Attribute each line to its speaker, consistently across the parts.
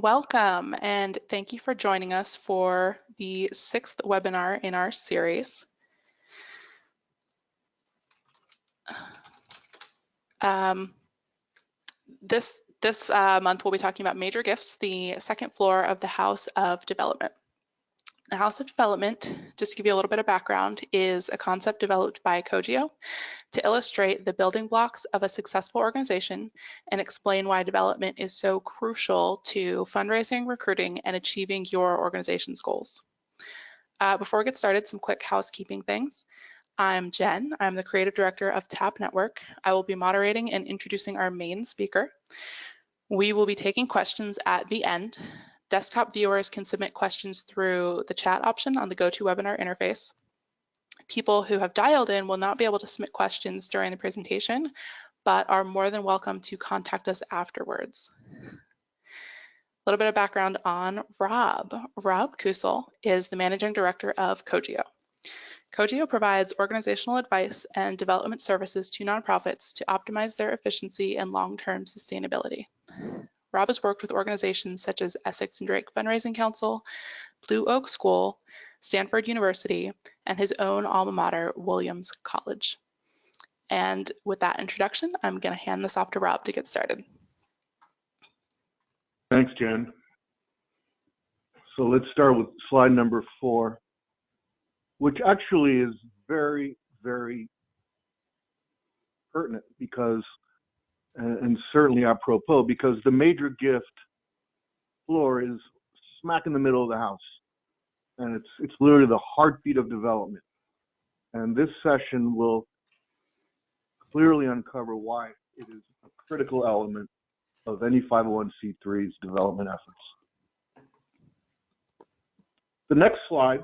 Speaker 1: Welcome, and thank you for joining us for the sixth webinar in our series. This month we'll be talking about major gifts, the second floor of the House of Development. The House of Development, just to give you a little bit of background, is a concept developed by Cogio to illustrate the building blocks of a successful organization and explain why development is so crucial to fundraising, recruiting, and achieving your organization's goals. Before we get started, some quick housekeeping things. I'm Jen. I'm the creative director of TAP Network. I will be moderating and introducing our main speaker. We will be taking questions at the end. Desktop viewers can submit questions through the chat option on the GoToWebinar interface. People who have dialed in will not be able to submit questions during the presentation, but are more than welcome to contact us afterwards. A little bit of background on Rob. Rob Kusel is the managing director of Cogio. Cogio provides organizational advice and development services to nonprofits to optimize their efficiency and long-term sustainability. Rob has worked with organizations such as Essex and Drake Fundraising Council, Blue Oak School, Stanford University, and his own alma mater, Williams College. And with that introduction, I'm going to hand this off to Rob to get started.
Speaker 2: Thanks, Jen. So let's start with slide number 4, which actually is very, very pertinent because, and certainly apropos, because the major gift floor is smack in the middle of the house. And it's literally the heartbeat of development. And this session will clearly uncover why it is a critical element of any 501c3's development efforts. The next slide,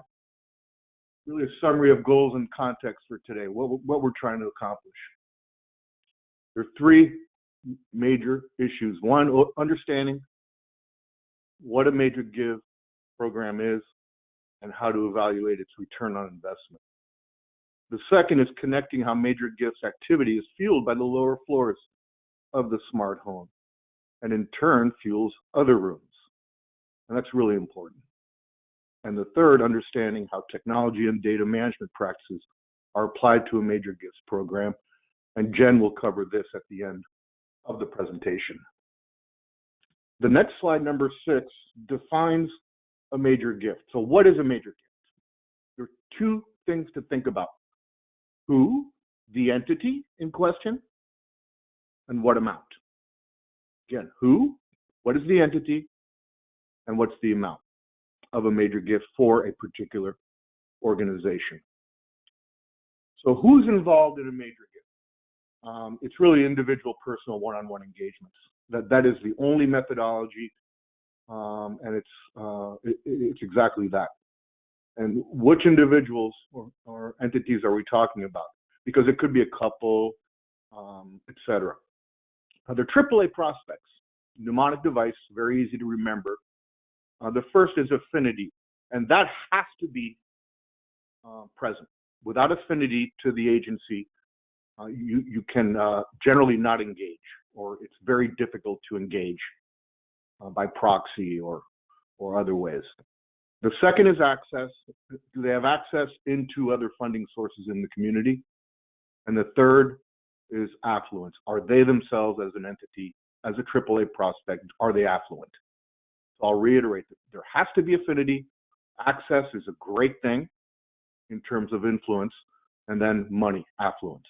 Speaker 2: really a summary of goals and context for today, what we're trying to accomplish. There are 3 major issues. One, understanding what a major give program is and how to evaluate its return on investment. The second is connecting how major gifts activity is fueled by the lower floors of the smart home and in turn fuels other rooms. And that's really important. And the third, understanding how technology and data management practices are applied to a major gifts program. And Jen will cover this at the end of the presentation. The next slide, number 6, defines a major gift. So what is a major gift? There are 2 things to think about. Who, the entity in question, and what amount. Again, who, what is the entity, and what's the amount of a major gift for a particular organization. So who's involved in a major gift? It's really individual, personal, one-on-one engagements. That is the only methodology, and it's exactly that. And which individuals or entities are we talking about? Because it could be a couple, etc. They're AAA prospects. Mnemonic device, very easy to remember. The first is affinity, and that has to be present. Without affinity to the agency, you can generally not engage, or it's very difficult to engage by proxy or other ways. The second is access. Do they have access into other funding sources in the community? And the third is affluence. Are they themselves as an entity, as a AAA prospect, are they affluent? So I'll reiterate that there has to be affinity. Access is a great thing in terms of influence, and then money, affluence.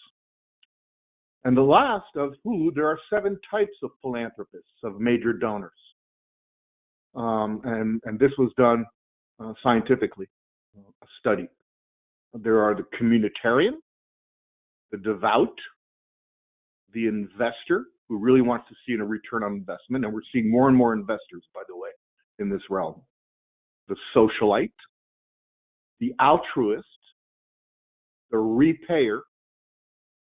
Speaker 2: And the last of who, there are 7 types of philanthropists, of major donors. And this was done scientifically, a study. There are the communitarian, the devout, the investor, who really wants to see a return on investment, and we're seeing more and more investors, by the way, in this realm. The socialite, the altruist, the repayer.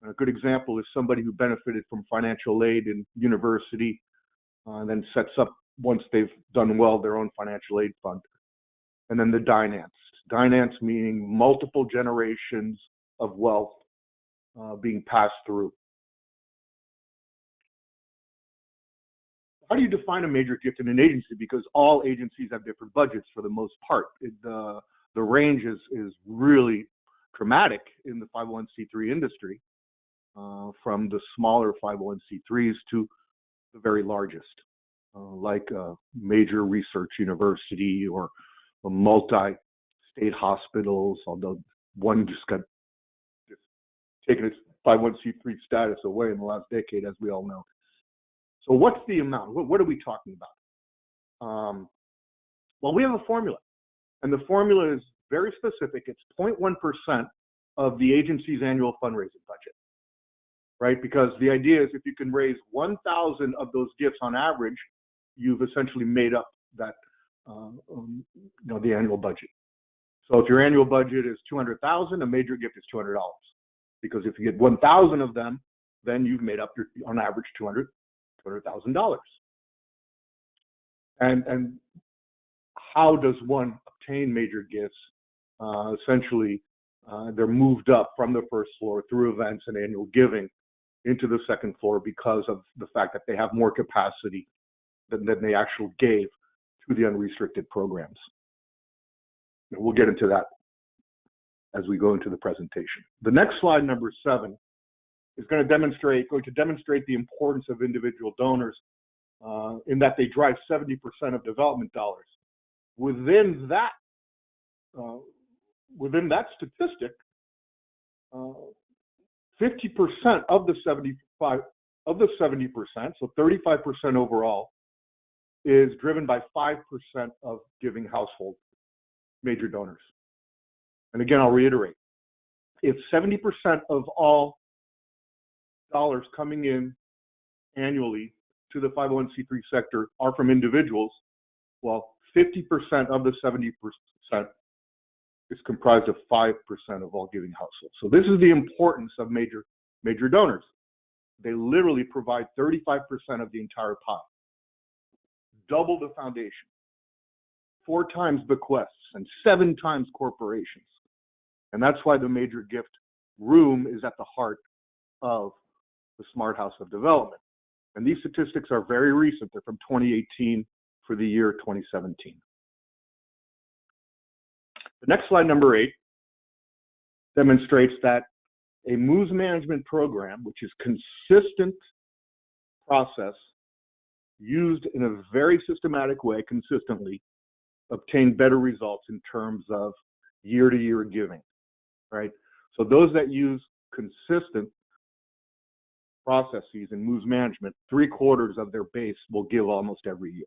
Speaker 2: A good example is somebody who benefited from financial aid in university, and then sets up, once they've done well, their own financial aid fund. And then the dynance. Dynance meaning multiple generations of wealth being passed through. how do you define a major gift in an agency? Because all agencies have different budgets for the most part. The range is really dramatic in the 501c3 industry, from the smaller 501c3s to the very largest, like a major research university or a multi-state hospitals, although one just got taken its 501c3 status away in the last decade, as we all know. So what's the amount? What are we talking about? Well, we have a formula, and the formula is very specific. It's 0.1% of the agency's annual fundraising budget, right? Because the idea is if you can raise 1,000 of those gifts on average, you've essentially made up that, the annual budget. So if your annual budget is $200,000, a major gift is $200. Because if you get 1,000 of them, then you've made up on average, $200,000. And how does one obtain major gifts? Essentially, they're moved up from the first floor through events and annual giving into the second floor because of the fact that they have more capacity than they actually gave to the unrestricted programs. And we'll get into that as we go into the presentation. The next slide, number 7, is going to demonstrate the importance of individual donors in that they drive 70% of development dollars. Within that statistic, 50% of the 70%, so 35% overall, is driven by 5% of giving household major donors. And again, I'll reiterate, if 70% of all dollars coming in annually to the 501c3 sector are from individuals, well, 50% of the 70% is comprised of 5% of all giving households. So this is the importance of major donors. They literally provide 35% of the entire pie, double the foundation, 4 times bequests, and 7 times corporations. And that's why the major gift room is at the heart of the Smart House of Development. And these statistics are very recent. They're from 2018 for the year 2017. The next slide, number 8, demonstrates that a MOVES management program, which is consistent process used in a very systematic way consistently, obtain better results in terms of year-to-year giving, right? So those that use consistent processes in MOVES management, 3/4 of their base will give almost every year.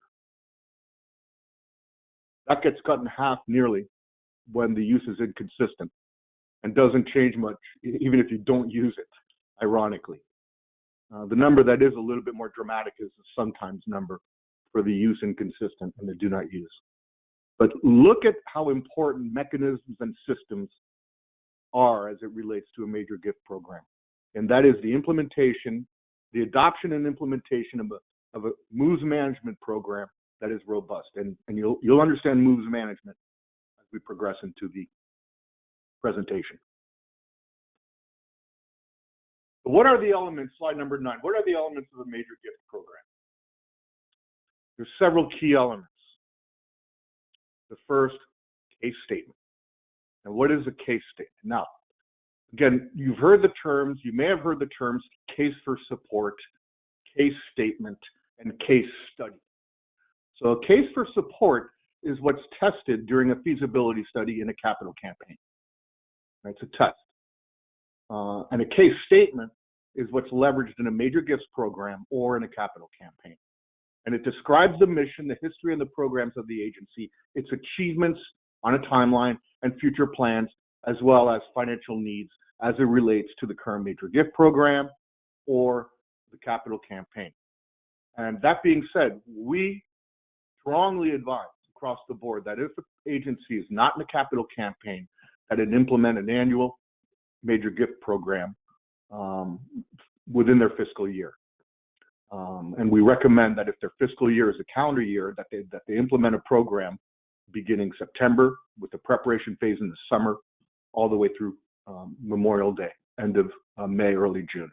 Speaker 2: That gets cut in half nearly when the use is inconsistent and doesn't change much, even if you don't use it, ironically. The number that is a little bit more dramatic is the sometimes number for the use inconsistent and the do not use. But look at how important mechanisms and systems are as it relates to a major gift program. And that is the implementation, the adoption and implementation of a MOVES management program that is robust. And you'll understand MOVES management as we progress into the presentation. What are the elements, slide number 9, what are the elements of a major gift program? There's several key elements. The first, case statement. And what is a case statement? Now, again, you've heard the terms, you may have heard the terms case for support, case statement, and case study. So a case for support is what's tested during a feasibility study in a capital campaign. It's a test. And a case statement is what's leveraged in a major gifts program or in a capital campaign. And it describes the mission, the history, and the programs of the agency, its achievements on a timeline, and future plans, as well as financial needs as it relates to the current major gift program or the capital campaign. And that being said, we strongly advise across the board that if the agency is not in a capital campaign, that it implement an annual major gift program within their fiscal year. And we recommend that if their fiscal year is a calendar year, that they implement a program beginning September with the preparation phase in the summer, all the way through Memorial Day, end of May, early June.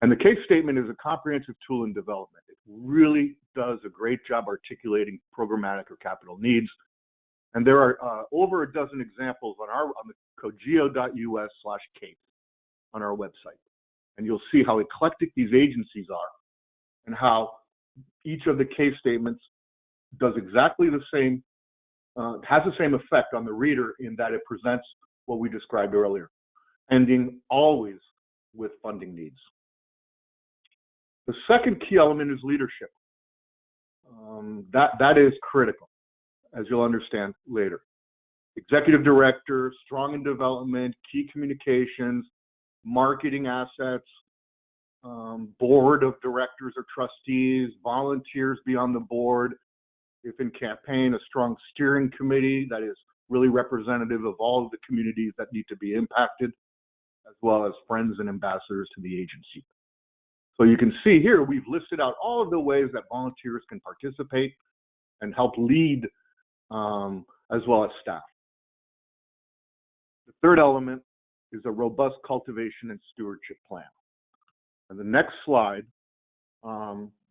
Speaker 2: And the case statement is a comprehensive tool in development. It really does a great job articulating programmatic or capital needs. And there are over a dozen examples on the cogeo.us/case on our website. And you'll see how eclectic these agencies are and how each of the case statements does exactly the same, has the same effect on the reader in that it presents what we described earlier, ending always with funding needs. The second key element is leadership. That is critical, as you'll understand later. Executive director, strong in development, key communications, marketing assets, board of directors or trustees, volunteers be on the board. If in campaign, a strong steering committee that is really representative of all of the communities that need to be impacted, as well as friends and ambassadors to the agency. So you can see here, we've listed out all of the ways that volunteers can participate and help lead, as well as staff. The third element is a robust cultivation and stewardship plan. And the next slide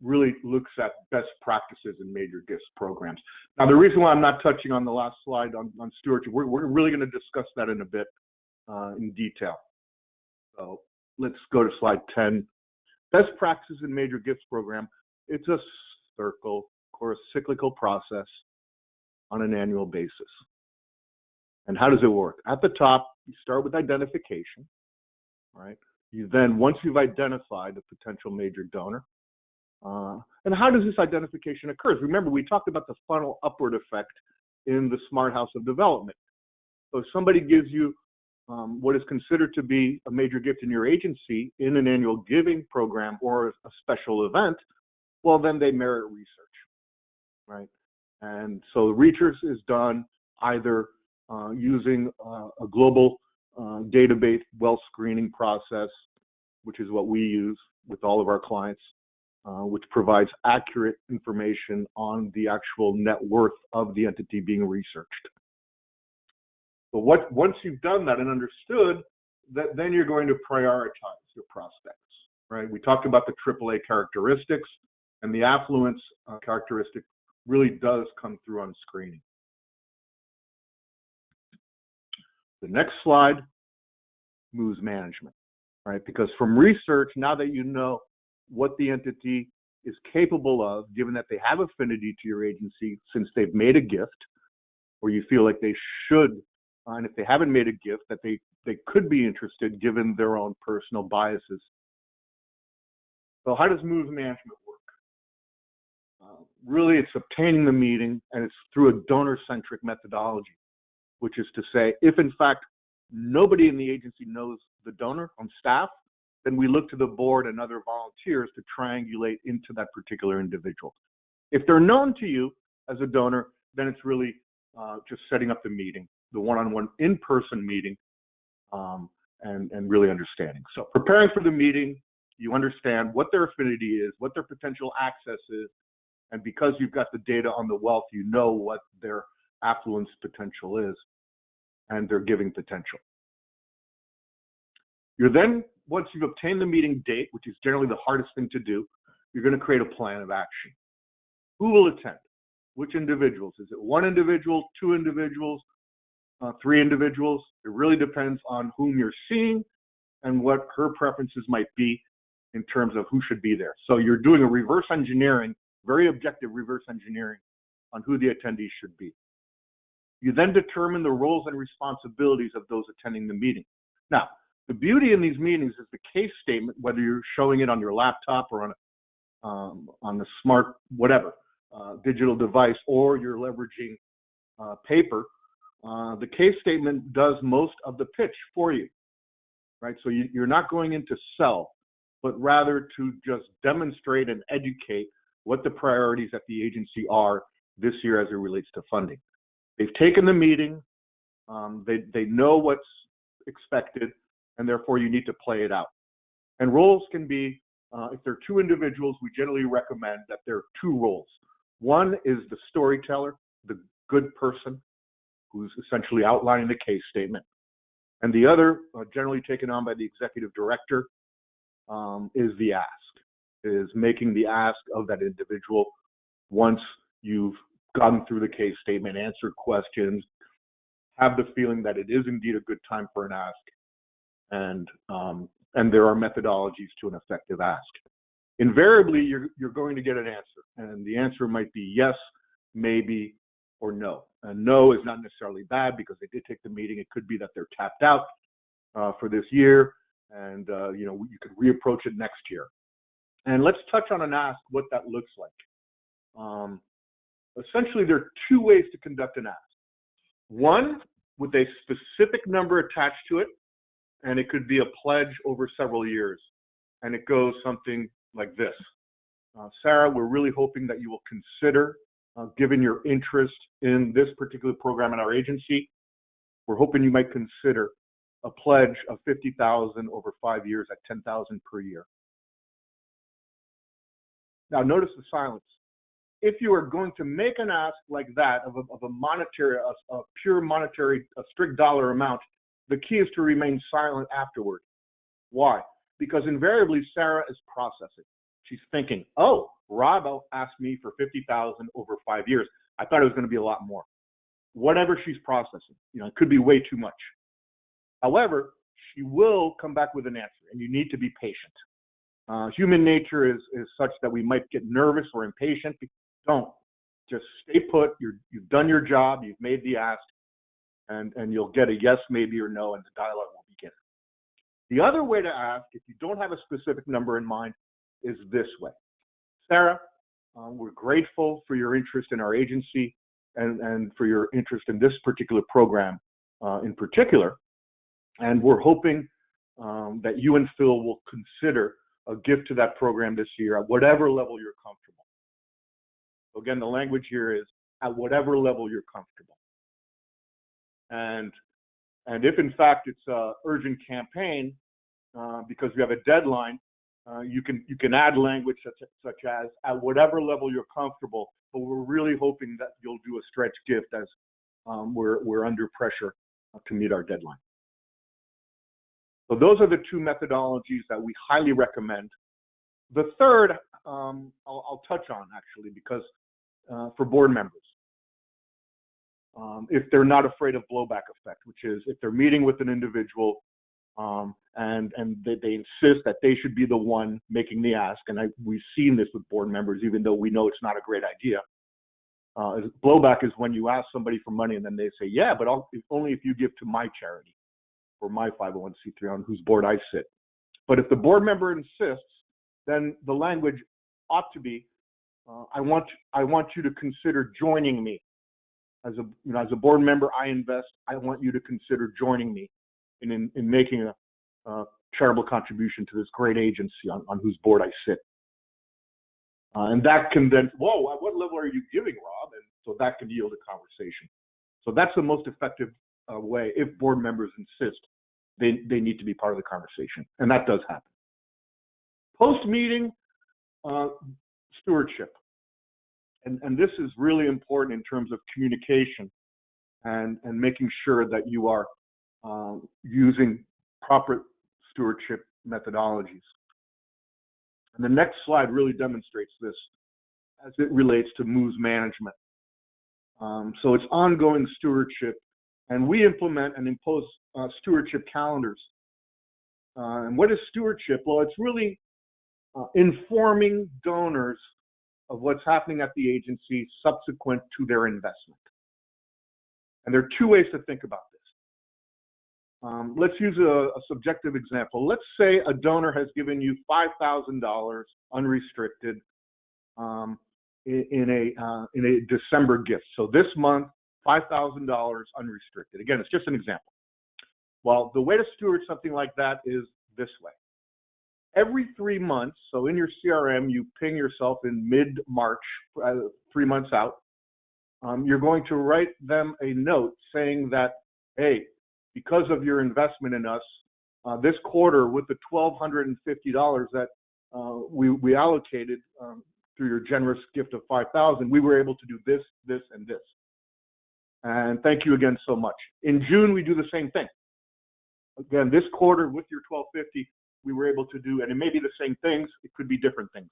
Speaker 2: really looks at best practices in major gifts programs. Now, the reason why I'm not touching on the last slide on stewardship, we're really going to discuss that in a bit in detail. So let's go to slide 10. Best practices in major gifts program. It's a circle or a cyclical process on an annual basis. And how does it work? At the top, you start with identification, right? You then, once you've identified a potential major donor, and how does this identification occur? Remember, we talked about the funnel upward effect in the Smart House of Development. So if somebody gives you what is considered to be a major gift in your agency in an annual giving program or a special event, well, then they merit research, right? And so research is done either using a global database wealth screening process, which is what we use with all of our clients, which provides accurate information on the actual net worth of the entity being researched. But once you've done that and understood that, then you're going to prioritize your prospects, right? We talked about the AAA characteristics, and the affluence characteristic really does come through on screening. The next slide moves management, right? Because from research, now that you know what the entity is capable of, given that they have affinity to your agency since they've made a gift, or you feel like they should, and if they haven't made a gift, that they could be interested given their own personal biases. So how does moves management work? Really, it's obtaining the meeting, and it's through a donor-centric methodology, which is to say, if in fact nobody in the agency knows the donor on staff, then we look to the board and other volunteers to triangulate into that particular individual. If they're known to you as a donor, then it's really just setting up the meeting, the one-on-one in-person meeting, and really understanding. So preparing for the meeting, you understand what their affinity is, what their potential access is, and because you've got the data on the wealth, you know what their affluence potential is and their giving potential. You're then, once you've obtained the meeting date, which is generally the hardest thing to do, you're going to create a plan of action. Who will attend? Which individuals? Is it one individual, two individuals, three individuals? It really depends on whom you're seeing and what her preferences might be in terms of who should be there. So you're doing a reverse engineering, very objective reverse engineering on who the attendees should be. You then determine the roles and responsibilities of those attending the meeting. Now, the beauty in these meetings is the case statement, whether you're showing it on your laptop or on the smart, whatever, digital device, or you're leveraging paper, the case statement does most of the pitch for you, right? So you're not going in to sell, but rather to just demonstrate and educate what the priorities at the agency are this year as it relates to funding. They've taken the meeting, they know what's expected, and therefore you need to play it out. And roles can be, if there are two individuals, we generally recommend that there are two roles. One is the storyteller, the good person, who's essentially outlining the case statement. And the other, generally taken on by the executive director, is the ask, is making the ask of that individual once you've gotten through the case statement, answered questions, have the feeling that it is indeed a good time for an ask, and there are methodologies to an effective ask. Invariably, you're going to get an answer, and the answer might be yes, maybe, or no. And no is not necessarily bad because they did take the meeting. It could be that they're tapped out for this year, and you could reapproach it next year. And let's touch on an ask, what that looks like. Essentially, there are two ways to conduct an ask. One, with a specific number attached to it, and it could be a pledge over several years. And it goes something like this. Sarah, we're really hoping that you will consider, given your interest in this particular program in our agency, we're hoping you might consider a pledge of $50,000 over 5 years at $10,000 per year. Now, notice the silence. If you are going to make an ask like that of a monetary, a pure monetary, a strict dollar amount, the key is to remain silent afterward. Why? Because invariably Sarah is processing. She's thinking, oh, Rob asked me for $50,000 over 5 years. I thought it was going to be a lot more. Whatever she's processing, it could be way too much. However, she will come back with an answer, and you need to be patient. Human nature is such that we might get nervous or impatient. Don't. Just stay put. You've done your job. You've made the ask, and you'll get a yes, maybe, or no, and the dialogue will begin. The other way to ask, if you don't have a specific number in mind, is this way. Sarah, we're grateful for your interest in our agency and for your interest in this particular program in particular. And we're hoping that you and Phil will consider a gift to that program this year at whatever level you're comfortable. So again, the language here is at whatever level you're comfortable. And if in fact it's an urgent campaign because you have a deadline, you can add language such as at whatever level you're comfortable. But we're really hoping that you'll do a stretch gift as we're under pressure to meet our deadline. So those are the two methodologies that we highly recommend. The third, I'll touch on actually, because for board members, if they're not afraid of blowback effect, which is if they're meeting with an individual and they insist that they should be the one making the ask, and we've seen this with board members, even though we know it's not a great idea. Blowback is when you ask somebody for money and then they say, yeah, but only if you give to my charity or my 501c3 on whose board I sit. But if the board member insists, then the language ought to be, I want you to consider joining me. As a board member, I invest. I want you to consider joining me in making a charitable contribution to this great agency on whose board I sit. And that can then, whoa, at what level are you giving, Rob? And so that can yield a conversation. So that's the most effective way. If board members insist, they need to be part of the conversation, and that does happen. Post-meeting stewardship. And this is really important in terms of communication and making sure that you are using proper stewardship methodologies. And the next slide really demonstrates this as it relates to MOVE's management. So it's ongoing stewardship, and we implement and impose stewardship calendars. And what is stewardship? Well, it's really informing donors of what's happening at the agency subsequent to their investment. And there are two ways to think about this. Let's use a subjective example. Let's say a donor has given you $5,000 unrestricted in a December gift. So this month, $5,000 unrestricted. Again, it's just an example. Well, the way to steward something like that is this way. Every 3 months, so in your CRM, you ping yourself in mid-March, 3 months out, you're going to write them a note saying that, hey, because of your investment in us, this quarter with the $1,250 that we allocated through your generous gift of $5,000, we were able to do this, this, and this. And thank you again so much. In June, we do the same thing. Again, this quarter with your $1,250, we were able to do, and it may be the same things, it could be different things.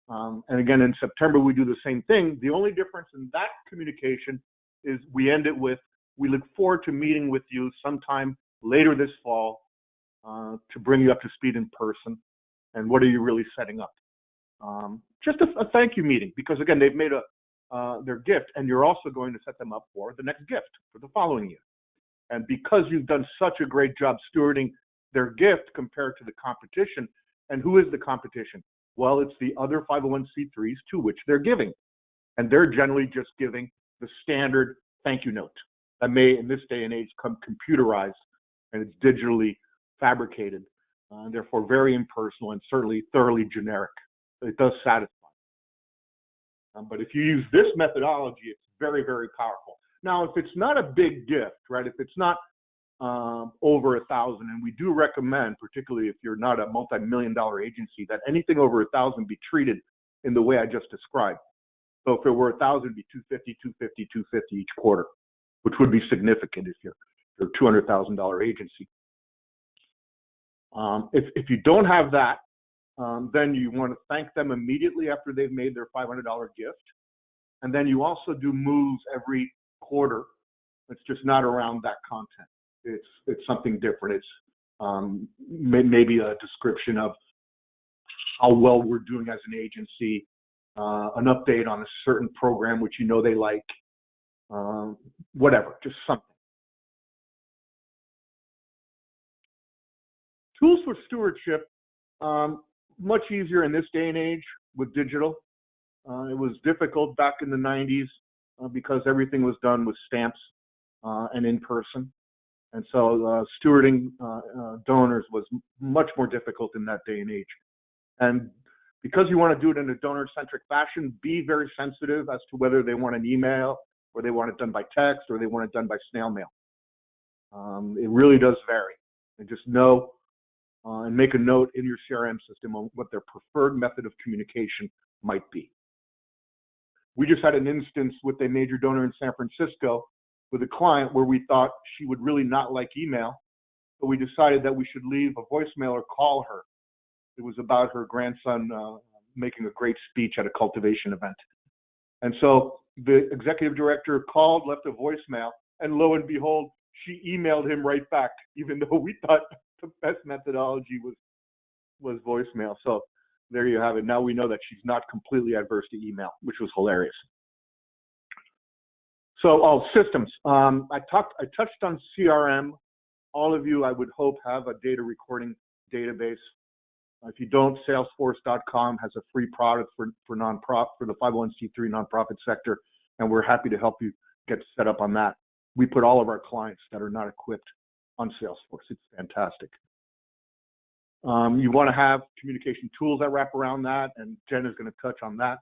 Speaker 2: And again, in September, we do the same thing. The only difference in that communication is we end it with, we look forward to meeting with you sometime later this fall to bring you up to speed in person. And what are you really setting up? Just a thank you meeting, because again, they've made their gift, and you're also going to set them up for the next gift for the following year. And because you've done such a great job stewarding their gift compared to the competition, and who is the competition? Well, it's the other 501c3s to which they're giving. And they're generally just giving the standard thank you note that may, in this day and age, come computerized, and it's digitally fabricated, and therefore very impersonal and certainly thoroughly generic. It does satisfy. But if you use this methodology, it's very, very powerful. Now, if it's not a big gift, right, if it's not over 1,000, and we do recommend, particularly if you're not a multi-million-dollar agency, that anything over 1,000 be treated in the way I just described. So if it were 1,000, it'd be 250, 250, 250 each quarter, which would be significant if you're a $200,000 agency. If you don't have that, then you want to thank them immediately after they've made their $500 gift. And then you also do moves every quarter. It's just not around that content. It's something different. It's maybe a description of how well we're doing as an agency, an update on a certain program which you know they like, whatever, just something. Tools for stewardship, much easier in this day and age with digital. It was difficult back in the 90s because everything was done with stamps and in person. And so stewarding donors was much more difficult in that day and age. And because you want to do it in a donor-centric fashion, be very sensitive as to whether they want an email, or they want it done by text, or they want it done by snail mail. It really does vary. And just know and make a note in your CRM system on what their preferred method of communication might be. We just had an instance with a major donor in San Francisco with a client where we thought she would really not like email, but we decided that we should leave a voicemail or call her. It was about her grandson making a great speech at a cultivation event. And so the executive director called, left a voicemail, and lo and behold, she emailed him right back, even though we thought the best methodology was voicemail. So there you have it. Now we know that she's not completely adverse to email, which was hilarious. So, systems. I touched on CRM. All of you, I would hope, have a data recording database. If you don't, Salesforce.com has a free product for the 501c3 nonprofit sector, and we're happy to help you get set up on that. We put all of our clients that are not equipped on Salesforce. It's fantastic. You want to have communication tools that wrap around that, and Jen is going to touch on that.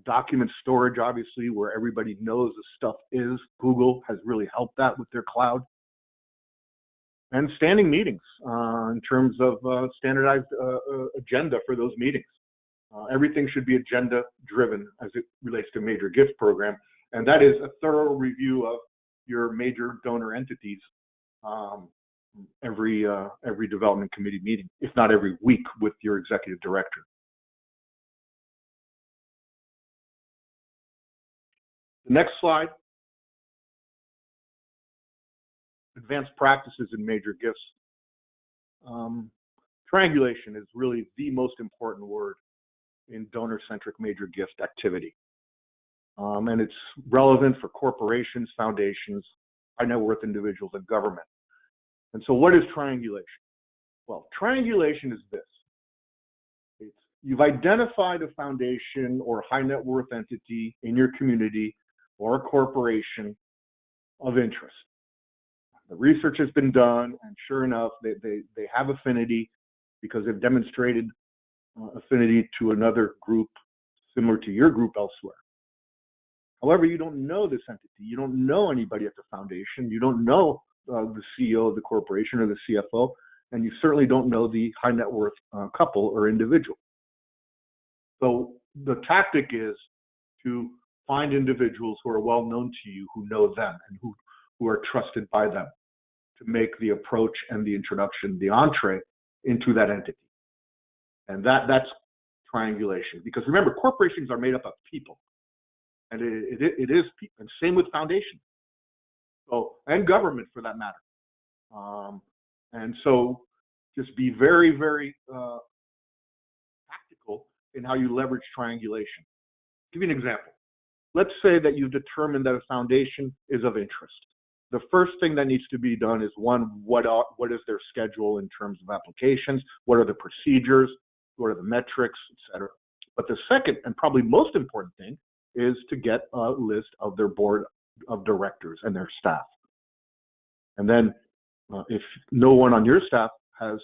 Speaker 2: Document storage, obviously, where everybody knows the stuff is. Google has really helped that with their cloud. And standing meetings in terms of standardized agenda for those meetings. Everything should be agenda driven as it relates to major gift program. And that is a thorough review of your major donor entities every development committee meeting, if not every week, with your executive director. The next slide. Advanced practices in major gifts. Triangulation is really the most important word in donor-centric major gift activity. And it's relevant for corporations, foundations, high net worth individuals, and government. And so what is triangulation? Well, triangulation is this. You've identified a foundation or high net worth entity in your community or a corporation of interest. The research has been done, and sure enough, they have affinity because they've demonstrated affinity to another group similar to your group elsewhere. However, you don't know this entity. You don't know anybody at the foundation. You don't know the CEO of the corporation or the CFO, and you certainly don't know the high net worth couple or individual. So the tactic is to find individuals who are well known to you, who know them, and who are trusted by them to make the approach and the introduction, the entree into that entity. And that's triangulation. Because remember, corporations are made up of people. And it is people. And same with foundations. So, and government for that matter. And so just be very, very tactical in how you leverage triangulation. Give you an example. Let's say that you've determined that a foundation is of interest. The first thing that needs to be done is, one, what is their schedule in terms of applications? What are the procedures? What are the metrics, et cetera? But the second and probably most important thing is to get a list of their board of directors and their staff. And then if no one on your staff has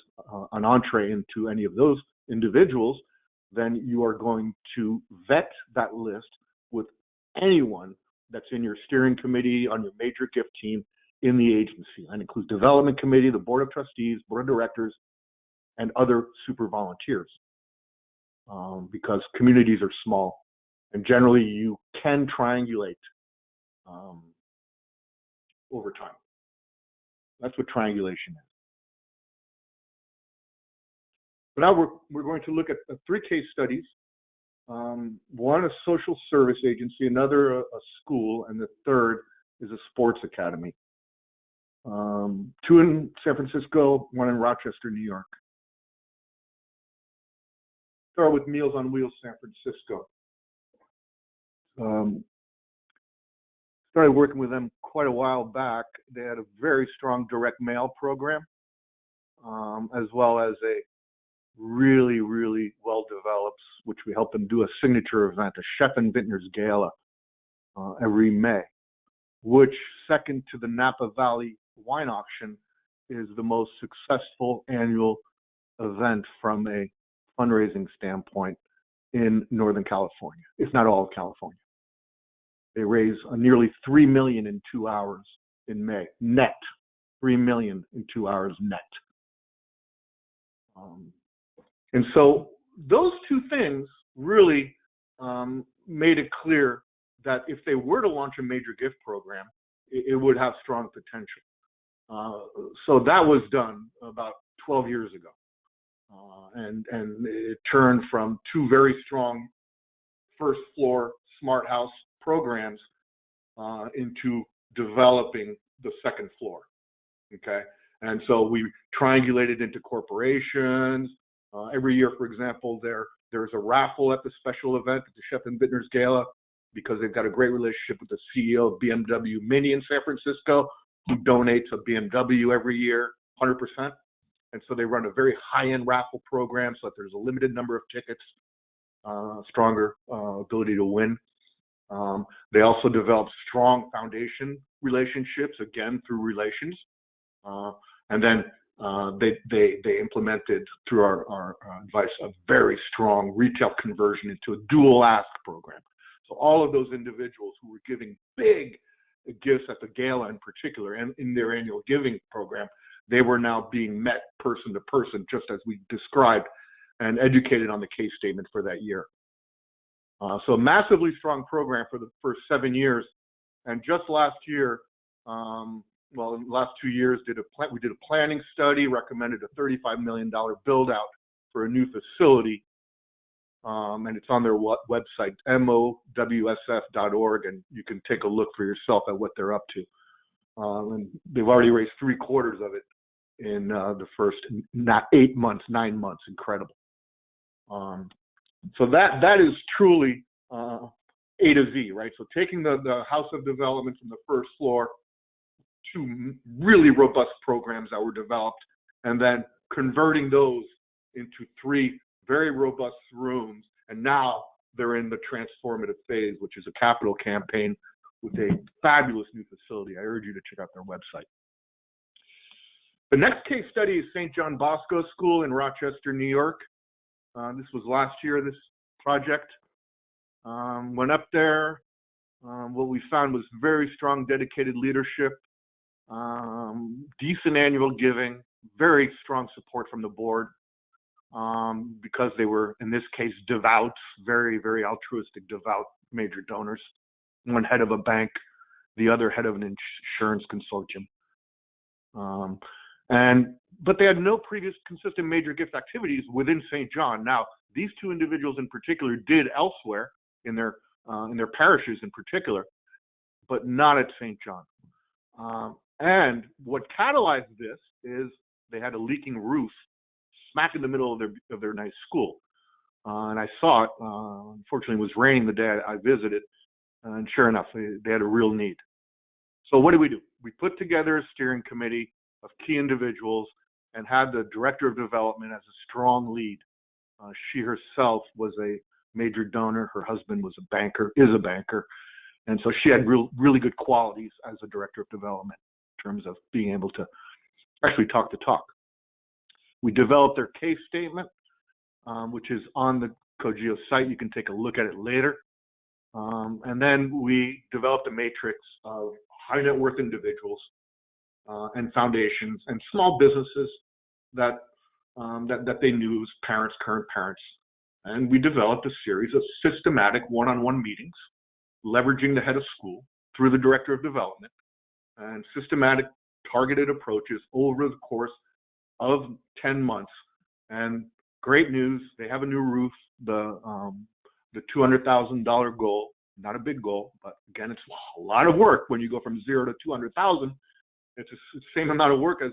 Speaker 2: an entree into any of those individuals, then you are going to vet that list with anyone that's in your steering committee, on your major gift team in the agency. That includes development committee, the board of trustees, board of directors, and other super volunteers. Because communities are small, and generally you can triangulate over time. That's what triangulation is. So now we're going to look at 3 case studies. One, a social service agency, another, a school, and the third is a sports academy. 2 in San Francisco, 1 in Rochester, New York. Start with Meals on Wheels San Francisco. Started working with them quite a while back. They had a very strong direct mail program, as well as a really, really well developed, which we helped them do, a signature event, a Chef and Vintners Gala every May, which, second to the Napa Valley Wine Auction, is the most successful annual event from a fundraising standpoint in Northern California, if not all of California. They raise nearly $3 million in 2 hours in May, net. $3 million in 2 hours net. And so those 2 things really made it clear that if they were to launch a major gift program, it would have strong potential. So that was done about 12 years ago. And it turned from 2 very strong first floor smart house programs into developing the second floor. Okay. And so we triangulated into corporations. Every year, for example, there's a raffle at the special event at the Chef and Vintners Gala, because they've got a great relationship with the CEO of BMW Mini in San Francisco, who donates a BMW every year, 100%. And so they run a very high-end raffle program so that there's a limited number of tickets, stronger ability to win. They also develop strong foundation relationships, again, through relations. And then they implemented, through our advice, a very strong retail conversion into a dual ask program. So all of those individuals who were giving big gifts at the gala in particular, and in their annual giving program, they were now being met person to person, just as we described, and educated on the case statement for that year. So a massively strong program for the first 7 years. And just last year, well, in the last 2 years, we did a planning study, recommended a $35 million build out for a new facility. And it's on their website, mowsf.org, and you can take a look for yourself at what they're up to. And they've already raised 3/4 of it in the first 8 months, 9 months. Incredible. So that is truly A to Z, right? So taking the House of Development from the first floor to really robust programs that were developed, and then converting those into 3 very robust rooms, and now they're in the transformative phase, which is a capital campaign with a fabulous new facility. I urge you to check out their website. The next case study is St. John Bosco School in Rochester, New York. This was last year, this project. Went up there. What we found was very strong, dedicated leadership, decent annual giving, very strong support from the board, because they were, in this case, devout, very, very altruistic, devout major donors. One head of a bank, the other head of an insurance consortium. And but they had no previous consistent major gift activities within St. John. Now, these two individuals in particular did elsewhere in their parishes in particular, but not at St. John. And what catalyzed this is they had a leaking roof smack in the middle of their nice school. And I saw it. Unfortunately, it was raining the day I visited, and sure enough, they had a real need. So what do? We put together a steering committee of key individuals and had the director of development as a strong lead. She herself was a major donor. Her husband was a banker, is a banker. And so she had really good qualities as a director of development in terms of being able to actually talk the talk. We developed their case statement, which is on the Cogeo site. You can take a look at it later. And then we developed a matrix of high net worth individuals and foundations and small businesses that they knew as parents, current parents. And we developed a series of systematic one-on-one meetings, leveraging the head of school through the director of development, and systematic targeted approaches over the course of 10 months. And great news, they have a new roof. The $200,000 goal, not a big goal, but again, it's a lot of work when you go from 0 to 200,000. It's the same amount of work as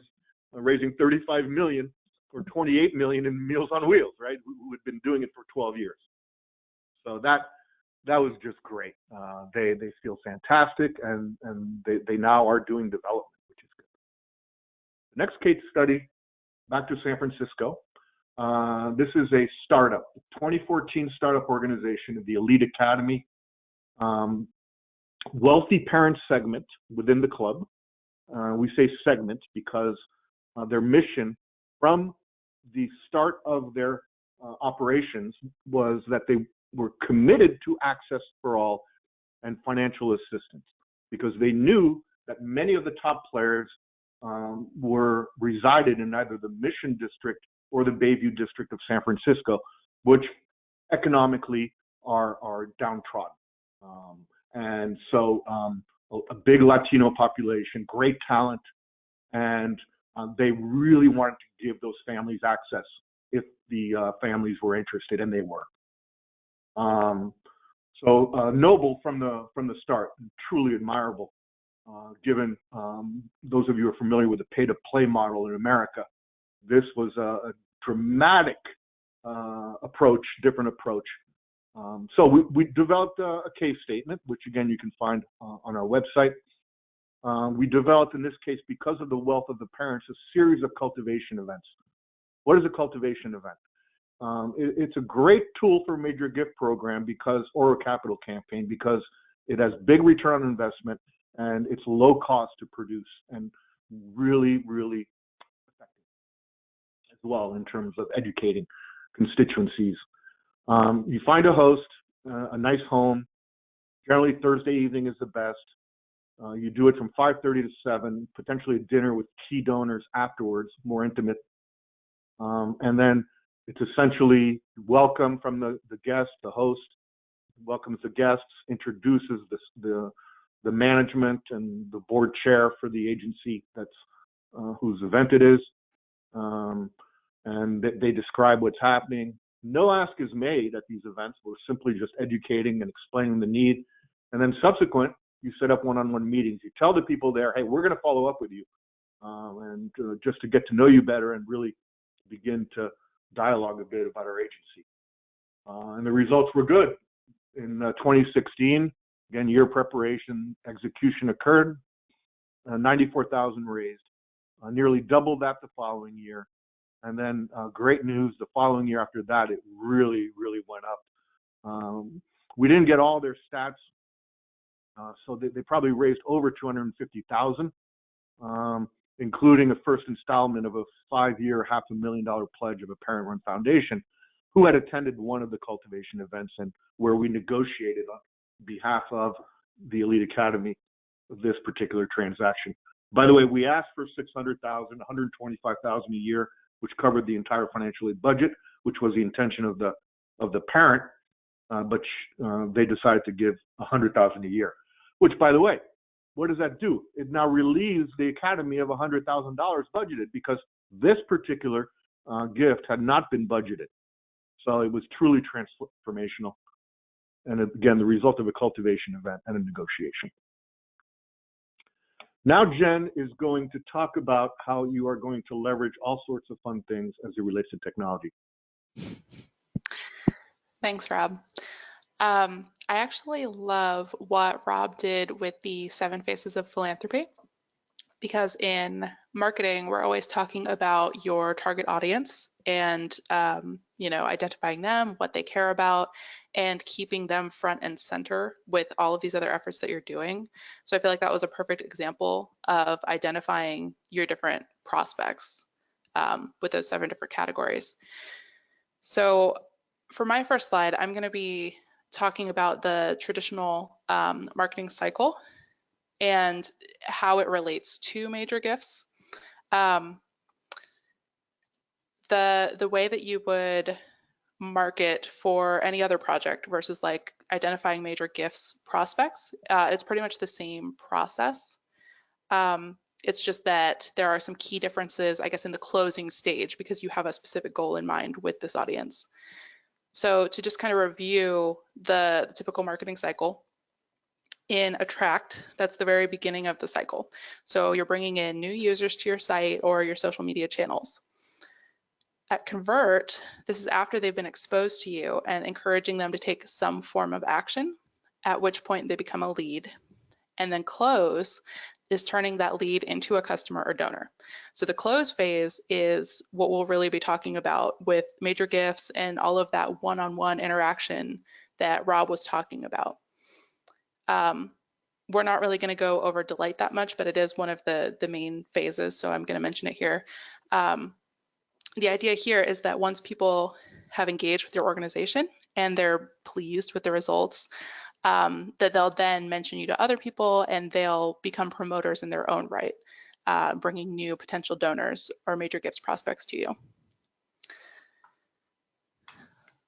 Speaker 2: raising 35 million or 28 million in Meals on Wheels, right? Who had been doing it for 12 years. So that was just great. They feel fantastic, and they now are doing development, which is good. The next case study, back to San Francisco. This is a startup, 2014 startup organization of the Elite Academy, wealthy parent segment within the club. We say segment because their mission from the start of their operations was that they were committed to access for all and financial assistance, because they knew that many of the top players were resided in either the Mission District or the Bayview District of San Francisco, which economically are downtrodden. And so a big Latino population, great talent, and they really wanted to give those families access if the families were interested, and they were. So noble from the start, truly admirable, given those of you who are familiar with the pay-to-play model in America. This was a dramatic approach, different approach. So we developed a case statement, which again you can find on our website. We developed, in this case, because of the wealth of the parents, a series of cultivation events. What is a cultivation event? It's a great tool for a major gift program or a capital campaign, because it has big return on investment and it's low cost to produce and really, really effective as well in terms of educating constituencies. You find a host, a nice home. Generally Thursday evening is the best. You do it from 5:30 to 7, potentially a dinner with key donors afterwards, more intimate. And then it's essentially welcome from the guest. The host welcomes the guests, introduces the management and the board chair for the agency that's whose event it is, and they describe what's happening. No ask is made at these events. We're simply just educating and explaining the need, and then subsequent, you set up one-on-one meetings. You tell the people there, hey, we're going to follow up with you, and just to get to know you better and really begin to dialogue a bit about our agency. And the results were good. In 2016, again, year preparation, execution occurred, 94,000 raised, nearly doubled that the following year. And then great news, the following year after that, it really, really went up. We didn't get all their stats, so they probably raised over 250,000, including a first installment of a 5-year, $500,000 pledge of a parent-run foundation who had attended one of the cultivation events and where we negotiated on behalf of the Elite Academy of this particular transaction. By the way, we asked for 600,000, 125,000 a year, which covered the entire financial aid budget, which was the intention of the parent, but they decided to give 100,000 a year. Which, by the way, what does that do? It now relieves the academy of $100,000 budgeted, because This particular gift had not been budgeted. So it was truly transformational. And again, the result of a cultivation event and a negotiation. Now Jen is going to talk about how you are going to leverage all sorts of fun things as it relates to technology.
Speaker 1: Thanks, Rob. I actually love what Rob did with the 7 Faces of Philanthropy, because in marketing, we're always talking about your target audience and, identifying them, what they care about, and keeping them front and center with all of these other efforts that you're doing. So I feel like that was a perfect example of identifying your different prospects with those 7 different categories. So for my first slide, I'm going to be talking about the traditional marketing cycle and how it relates to major gifts. The way that you would market for any other project versus like identifying major gifts prospects, it's pretty much the same process. It's just that there are some key differences, I guess, in the closing stage because you have a specific goal in mind with this audience. So to just kind of review the typical marketing cycle, in Attract, that's the very beginning of the cycle. So you're bringing in new users to your site or your social media channels. At Convert, this is after they've been exposed to you and encouraging them to take some form of action, at which point they become a lead. And then Close is turning that lead into a customer or donor. So the close phase is what we'll really be talking about with major gifts and all of that one-on-one interaction that Rob was talking about. We're not really going to go over Delight that much, but it is one of the main phases, so I'm going to mention it here. The idea here is that once people have engaged with your organization and they're pleased with the results, that they'll then mention you to other people and they'll become promoters in their own right, bringing new potential donors or major gifts prospects to you.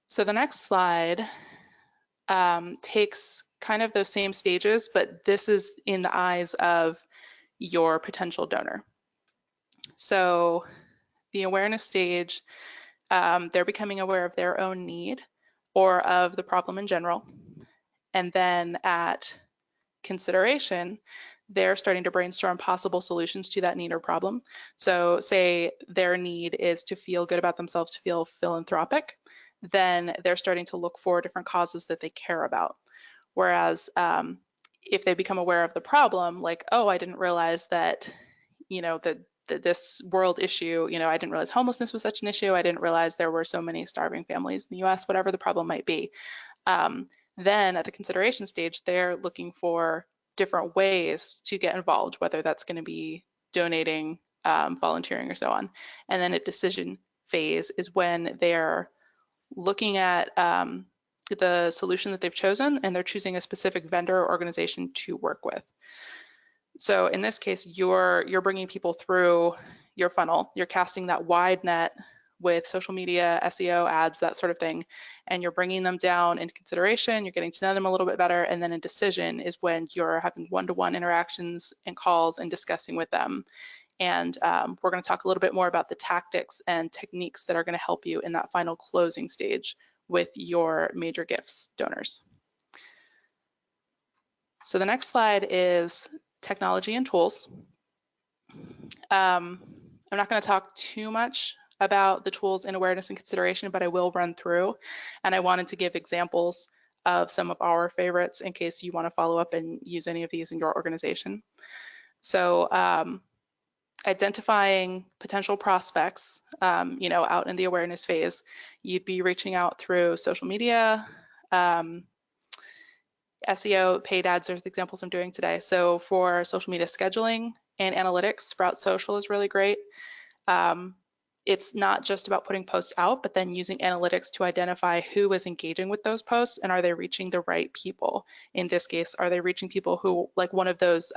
Speaker 1: So the next slide takes kind of those same stages, but this is in the eyes of your potential donor. So the awareness stage, they're becoming aware of their own need or of the problem in general. And then at consideration, they're starting to brainstorm possible solutions to that need or problem. So say their need is to feel good about themselves, to feel philanthropic, then they're starting to look for different causes that they care about. Whereas if they become aware of the problem, like, oh, I didn't realize that, that this world issue, I didn't realize homelessness was such an issue. I didn't realize there were so many starving families in the US, whatever the problem might be. Then at the consideration stage, they're looking for different ways to get involved, whether that's going to be donating, volunteering, or so on. And then at decision phase is when they're looking at the solution that they've chosen and they're choosing a specific vendor or organization to work with. So in this case, you're bringing people through your funnel. You're casting that wide net with social media, SEO, ads, that sort of thing, and you're bringing them down into consideration. You're getting to know them a little bit better, and then in decision is when you're having one-to-one interactions and calls and discussing with them. And we're going to talk a little bit more about the tactics and techniques that are going to help you in that final closing stage with your major gifts donors. So the next slide is technology and tools. I'm not going to talk too much about the tools in awareness and consideration, but I will run through, and I wanted to give examples of some of our favorites in case you want to follow up and use any of these in your organization. So identifying potential prospects, out in the awareness phase, you'd be reaching out through social media, SEO, paid ads are the examples I'm doing today. So for social media scheduling and analytics, Sprout Social is really great. It's not just about putting posts out, but then using analytics to identify who is engaging with those posts and are they reaching the right people. In this case, are they reaching people who, like one of those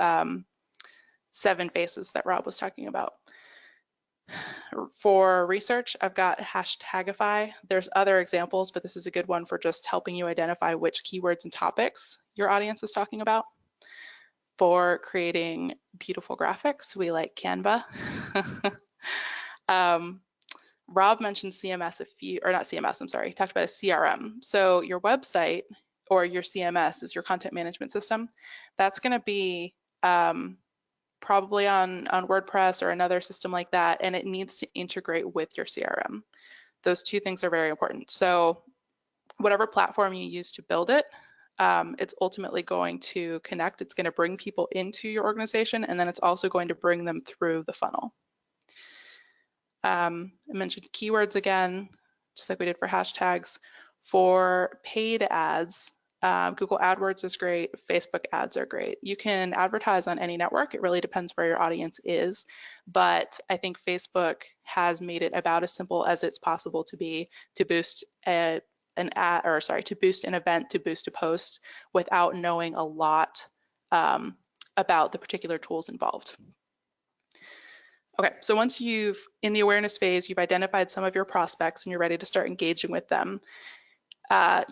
Speaker 1: 7 faces that Rob was talking about. For research, I've got Hashtagify. There's other examples, but this is a good one for just helping you identify which keywords and topics your audience is talking about. For creating beautiful graphics, we like Canva. Rob mentioned CMS or not CMS, I'm sorry, he talked about a CRM. So your website or your CMS is your content management system. That's going to be probably on WordPress or another system like that, and it needs to integrate with your CRM. Those two things are very important. So whatever platform you use to build it, it's ultimately going to connect. It's going to bring people into your organization, and then it's also going to bring them through the funnel. I mentioned keywords again, just like we did for hashtags. For paid ads, Google AdWords is great, Facebook ads are great. You can advertise on any network. It really depends where your audience is, but I think Facebook has made it about as simple as it's possible to be to boost an event, to boost a post without knowing a lot about the particular tools involved. Okay, so once in the awareness phase, you've identified some of your prospects and you're ready to start engaging with them,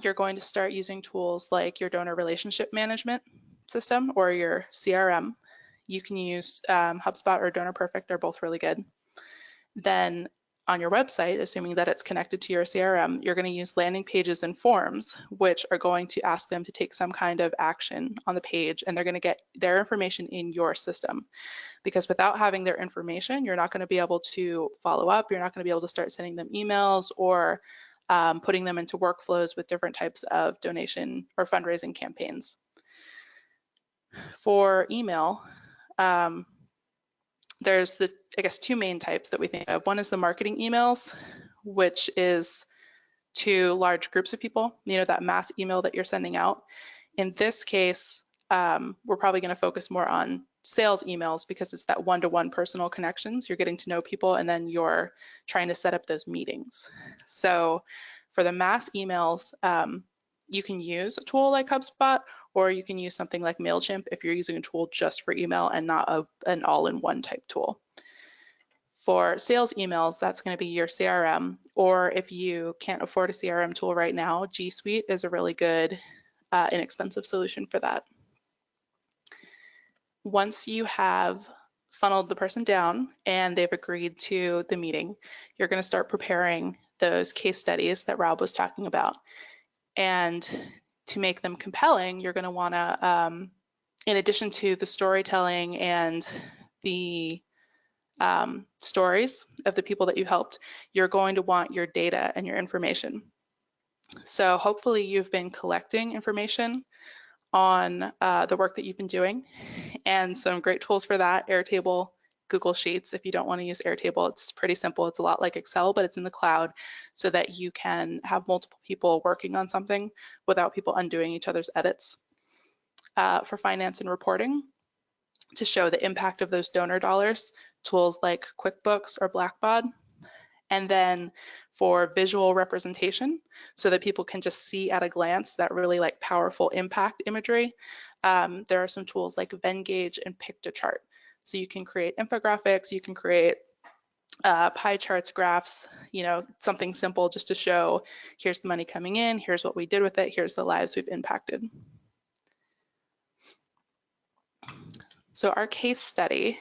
Speaker 1: you're going to start using tools like your donor relationship management system or your CRM. You can use HubSpot or Donor Perfect, they're both really good. Then on your website, assuming that it's connected to your CRM, you're going to use landing pages and forms, which are going to ask them to take some kind of action on the page, and they're going to get their information in your system. Because without having their information, you're not going to be able to follow up. You're not going to be able to start sending them emails or putting them into workflows with different types of donation or fundraising campaigns. For email, there's I guess two main types that we think of. One is the marketing emails, which is to large groups of people, that mass email that you're sending out. In this case, we're probably going to focus more on sales emails because it's that one-to-one personal connections. You're getting to know people and then you're trying to set up those meetings. So for the mass emails, you can use a tool like HubSpot, or you can use something like MailChimp if you're using a tool just for email and not an all-in-one type tool. For sales emails, that's going to be your CRM, or if you can't afford a CRM tool right now, G Suite is a really good, inexpensive solution for that. Once you have funneled the person down and they've agreed to the meeting, you're going to start preparing those case studies that Rob was talking about. And to make them compelling, you're going to want to, in addition to the storytelling and the stories of the people that you helped, you're going to want your data and your information. So hopefully you've been collecting information on the work that you've been doing, and some great tools for that: Airtable, Google Sheets. If you don't want to use Airtable, it's pretty simple. It's a lot like Excel, but it's in the cloud so that you can have multiple people working on something without people undoing each other's edits. For finance and reporting, to show the impact of those donor dollars, tools like QuickBooks or Blackbaud. And then for visual representation, so that people can just see at a glance that really powerful impact imagery, there are some tools like Venngage and Piktochart. So you can create infographics, you can create pie charts, graphs, something simple just to show here's the money coming in, here's what we did with it, here's the lives we've impacted. So our case study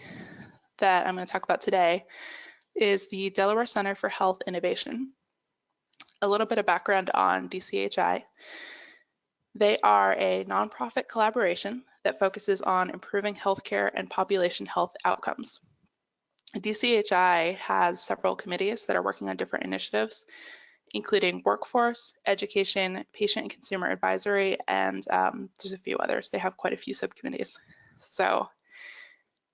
Speaker 1: that I'm going to talk about today is the Delaware Center for Health Innovation. A little bit of background on DCHI. They are a nonprofit collaboration that focuses on improving healthcare and population health outcomes. DCHI has several committees that are working on different initiatives, including workforce, education, patient and consumer advisory, and there's a few others. They have quite a few subcommittees. So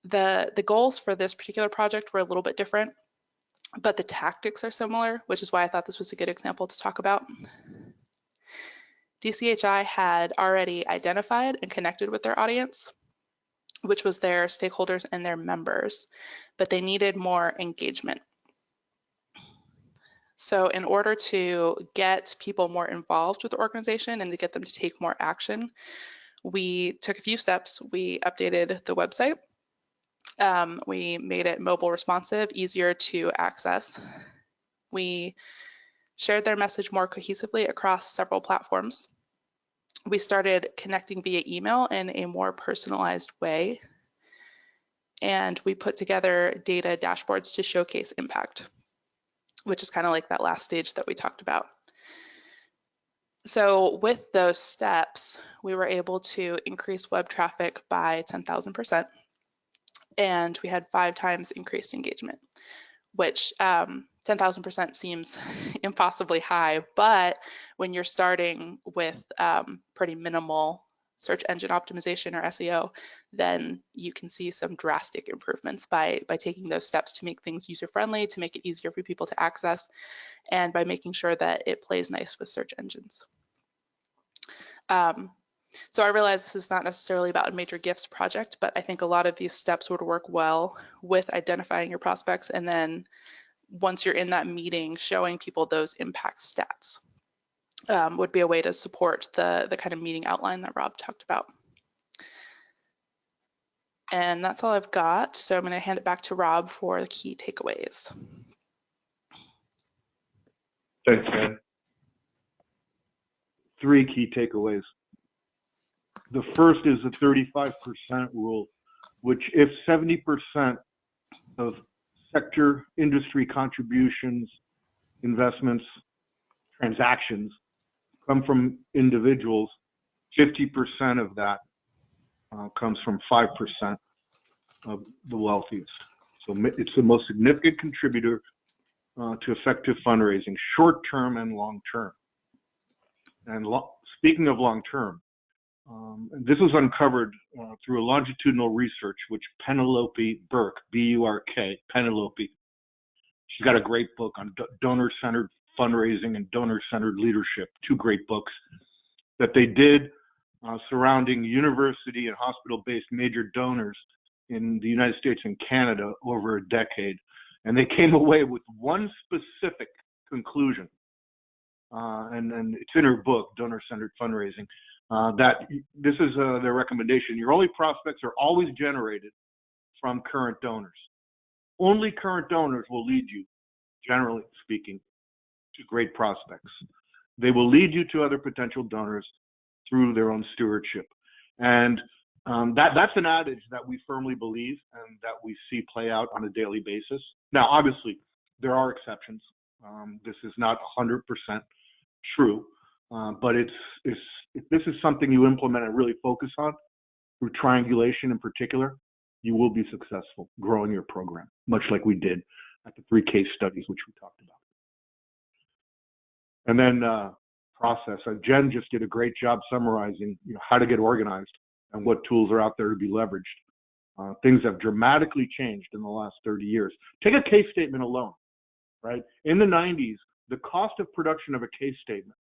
Speaker 1: the goals for this particular project were a little bit different, but the tactics are similar, which is why I thought this was a good example to talk about. DCHI had already identified and connected with their audience, which was their stakeholders and their members, but they needed more engagement. So in order to get people more involved with the organization and to get them to take more action, we took a few steps. We updated the website. We made it mobile responsive, easier to access. We shared their message more cohesively across several platforms. We started connecting via email in a more personalized way. And we put together data dashboards to showcase impact, which is kind of like that last stage that we talked about. So with those steps, we were able to increase web traffic by 10,000%, and we had 5 times increased engagement, which 10,000% seems impossibly high, but when you're starting with pretty minimal search engine optimization or SEO, then you can see some drastic improvements by taking those steps to make things user-friendly, to make it easier for people to access, and by making sure that it plays nice with search engines. So I realize this is not necessarily about a Major Gifts project, but I think a lot of these steps would work well with identifying your prospects, and then once you're in that meeting, showing people those impact stats would be a way to support the kind of meeting outline that Rob talked about. And that's all I've got. So I'm going to hand it back to Rob for the key takeaways.
Speaker 2: Thanks, Jen. 3 key takeaways. The first is the 35% rule, which if 70% of sector industry contributions, investments, transactions come from individuals, 50% of that comes from 5% of the wealthiest. So it's the most significant contributor to effective fundraising, short-term and long-term. And speaking of long-term, this was uncovered through a longitudinal research which Penelope Burke, B-U-R-K, Penelope, she's got a great book on donor-centered fundraising and donor-centered leadership, 2 great books that they did surrounding university and hospital-based major donors in the United States and Canada over a decade. And they came away with one specific conclusion, and it's in her book, Donor-Centered Fundraising, that this is their recommendation. Your only prospects are always generated from current donors. Only current donors will lead you, generally speaking, to great prospects. They will lead you to other potential donors through their own stewardship. And that's an adage that we firmly believe and that we see play out on a daily basis. Now, obviously, there are exceptions. This is not 100% true, but if this is something you implement and really focus on, through triangulation in particular, you will be successful growing your program, much like we did at the 3 case studies which we talked about. And then process. Jen just did a great job summarizing how to get organized and what tools are out there to be leveraged. Things have dramatically changed in the last 30 years. Take a case statement alone, right? In the 90s, the cost of production of a case statement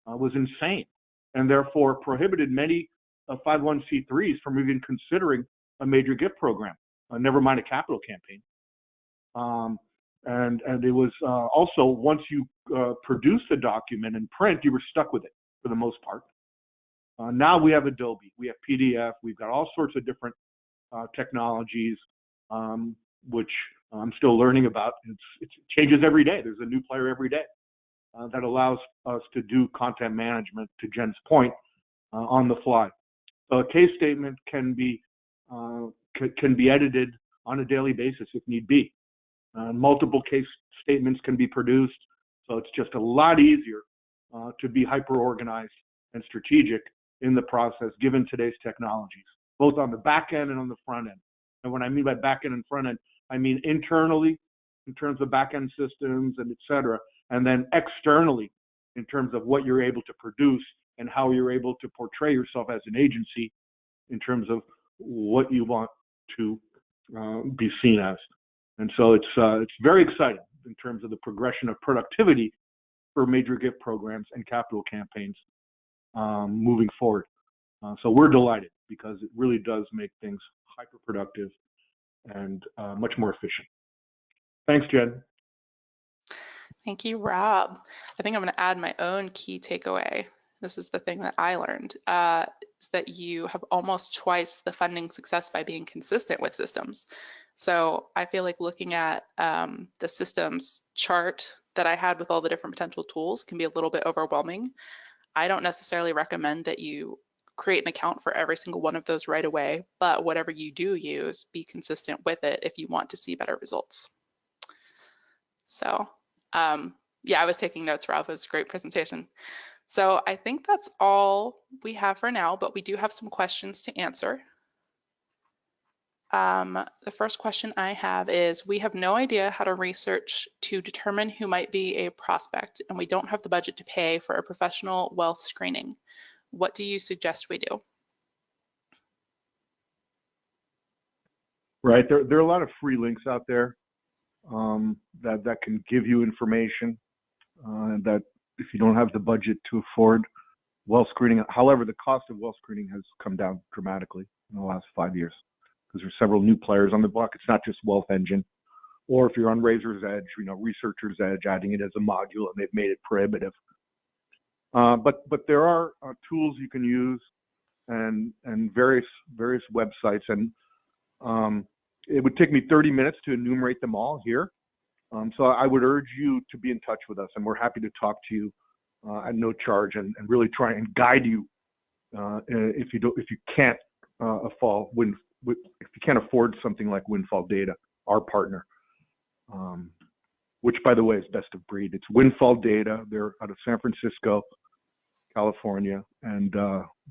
Speaker 2: was insane, and therefore prohibited many 501c3s from even considering a major gift program, never mind a capital campaign. And it was also, once you produced the document in print, you were stuck with it for the most part. Now we have Adobe, we have PDF, we've got all sorts of different technologies, which I'm still learning about. It changes every day. There's a new player every day that allows us to do content management, to Jen's point, on the fly. So a case statement can be edited on a daily basis if need be. Multiple case statements can be produced, so it's just a lot easier to be hyper-organized and strategic in the process given today's technologies, both on the back end and on the front end. And when I mean by back end and front end, I mean internally in terms of back end systems and et cetera, and then externally in terms of what you're able to produce and how you're able to portray yourself as an agency in terms of what you want to be seen as. And so it's very exciting in terms of the progression of productivity for major gift programs and capital campaigns moving forward. So we're delighted because it really does make things hyper productive and much more efficient. Thanks, Jen.
Speaker 1: Thank you, Rob. I think I'm going to add my own key takeaway. This is the thing that I learned, is that you have almost twice the funding success by being consistent with systems. So I feel like looking at the systems chart that I had with all the different potential tools can be a little bit overwhelming. I don't necessarily recommend that you create an account for every single one of those right away, but whatever you do use, be consistent with it if you want to see better results. So yeah, I was taking notes, Ralph. It was a great presentation. So I think that's all we have for now, but we do have some questions to answer. The first question I have is, we have no idea how to research to determine who might be a prospect, and we don't have the budget to pay for a professional wealth screening. What do you suggest we do?
Speaker 2: Right. There are a lot of free links out there that can give you information that if you don't have the budget to afford wealth screening. However, the cost of wealth screening has come down dramatically in the last 5 years because there's several new players on the block. It's not just Wealth Engine, or if you're on Razor's Edge, Researcher's Edge, adding it as a module, and they've made it prohibitive. But there are tools you can use and various websites, and it would take me 30 minutes to enumerate them all here. So I would urge you to be in touch with us, and we're happy to talk to you at no charge and really try and guide you if you can't if you can't afford something like Windfall Data, our partner, which by the way is best of breed. It's Windfall Data. They're out of San Francisco, California, and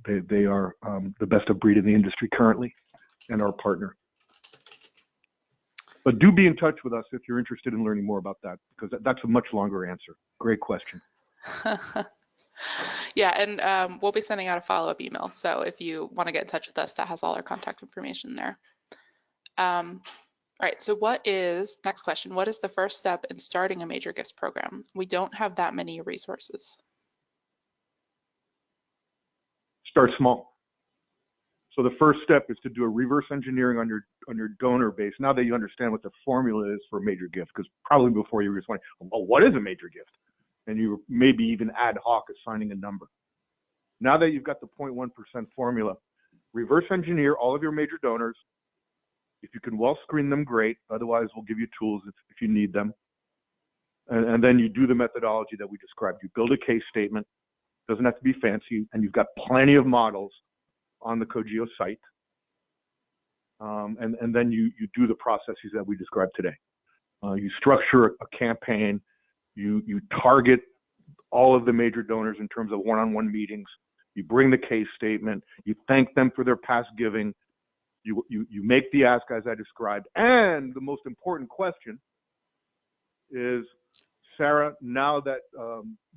Speaker 2: they are the best of breed in the industry currently, and our partner. But do be in touch with us if you're interested in learning more about that, because that's a much longer answer. Great question.
Speaker 1: Yeah, and we'll be sending out a follow-up email. So if you want to get in touch with us, that has all our contact information there. All right, so next question, what is the first step in starting a major gifts program? We don't have that many resources.
Speaker 2: Start small. So the first step is to do a reverse engineering on your donor base. Now that you understand what the formula is for a major gift, because probably before you were just wondering, well, what is a major gift? And you were maybe even ad hoc assigning a number. Now that you've got the 0.1% formula, reverse engineer all of your major donors. If you can well screen them, great. Otherwise, we'll give you tools if you need them. And then you do the methodology that we described. You build a case statement. Doesn't have to be fancy, and you've got plenty of models on the Cogeo site. And then you do the processes that we described today. You structure a campaign. You target all of the major donors in terms of one-on-one meetings. You bring the case statement. You thank them for their past giving. You make the ask as I described. And the most important question is, Sarah, now that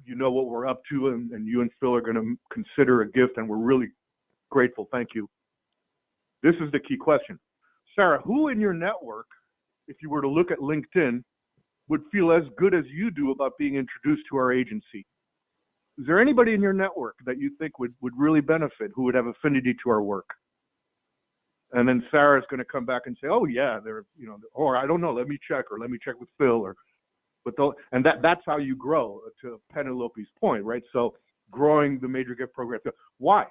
Speaker 2: you know what we're up to, and you and Phil are going to consider a gift, and we're really grateful, thank you. This is the key question. Sarah, who in your network, if you were to look at LinkedIn, would feel as good as you do about being introduced to our agency? Is there anybody in your network that you think would really benefit, who would have affinity to our work? And then Sarah's going to come back and say, oh yeah, or I don't know, let me check, or let me check with Phil, and that's how you grow, to Penelope's point, right? So growing the major gift program. Why?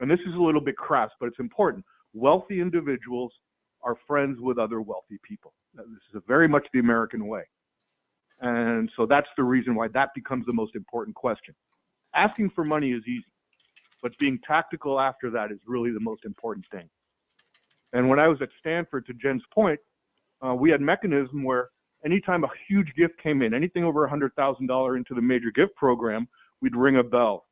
Speaker 2: And this is a little bit crass, but it's important. Wealthy individuals are friends with other wealthy people. This is very much the American way. And so that's the reason why that becomes the most important question. Asking for money is easy, but being tactical after that is really the most important thing. And when I was at Stanford, to Jen's point, we had a mechanism where anytime a huge gift came in, anything over $100,000 into the major gift program, we'd ring a bell.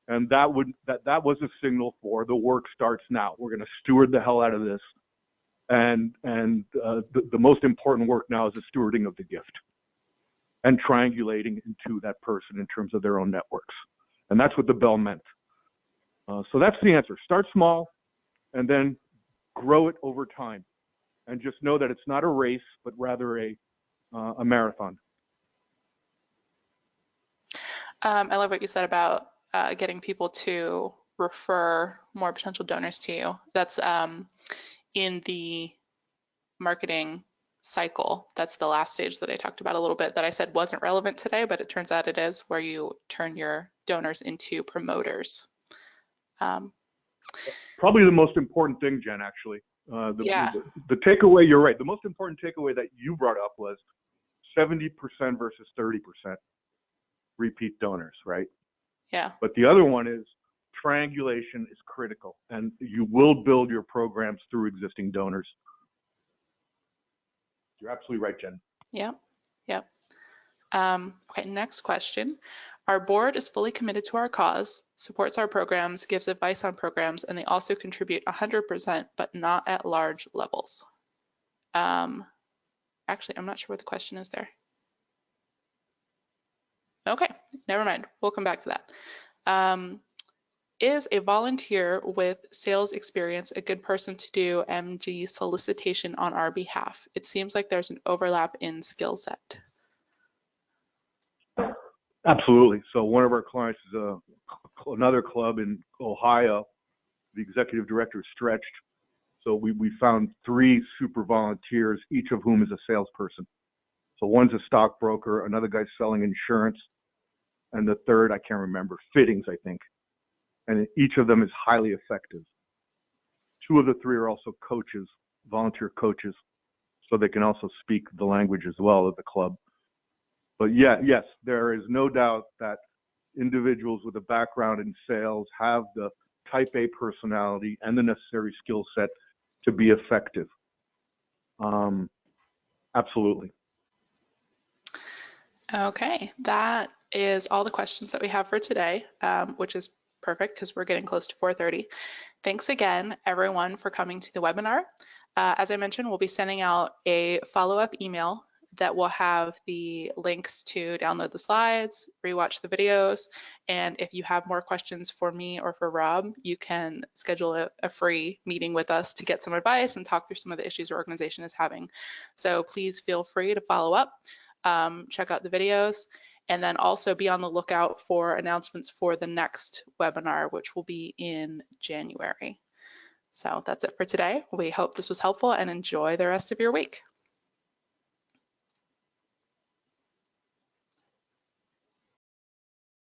Speaker 2: And that was a signal for the work starts now. We're going to steward the hell out of this. And the most important work now is the stewarding of the gift and triangulating into that person in terms of their own networks. And that's what the bell meant. So that's the answer. Start small and then grow it over time. And just know that it's not a race, but rather a marathon.
Speaker 1: I love what you said about getting people to refer more potential donors to you. That's in the marketing cycle. That's the last stage that I talked about a little bit that I said wasn't relevant today, but it turns out it is, where you turn your donors into promoters.
Speaker 2: Probably the most important thing, Jen, actually. The takeaway, you're right. The most important takeaway that you brought up was 70% versus 30% repeat donors, right?
Speaker 1: Yeah.
Speaker 2: But the other one is triangulation is critical, and you will build your programs through existing donors. You're absolutely right, Jen.
Speaker 1: Yep, yep. Okay, next question. Our board is fully committed to our cause, supports our programs, gives advice on programs, and they also contribute 100%, but not at large levels. Actually, I'm not sure what the question is there. Okay, never mind. We'll come back to that. Is a volunteer with sales experience a good person to do MG solicitation on our behalf? It seems like there's an overlap in skill set.
Speaker 2: Absolutely. So one of our clients is another club in Ohio. The executive director is stretched. So we found 3 super volunteers, each of whom is a salesperson. So one's a stockbroker, another guy's selling insurance, and the third, I can't remember, fittings, I think. And each of them is highly effective. 2 of the 3 are also coaches, volunteer coaches, so they can also speak the language as well at the club. But yeah, yes, there is no doubt that individuals with a background in sales have the type A personality and the necessary skill set to be effective. Absolutely.
Speaker 1: Okay, that is all the questions that we have for today, which is perfect because we're getting close to 4:30. Thanks again, everyone, for coming to the webinar. As I mentioned, we'll be sending out a follow-up email that will have the links to download the slides, rewatch the videos, and if you have more questions for me or for Rob, you can schedule a free meeting with us to get some advice and talk through some of the issues your organization is having. So please feel free to follow up, check out the videos, and then also be on the lookout for announcements for the next webinar, which will be in January. So that's it for today. We hope this was helpful and enjoy the rest of your week.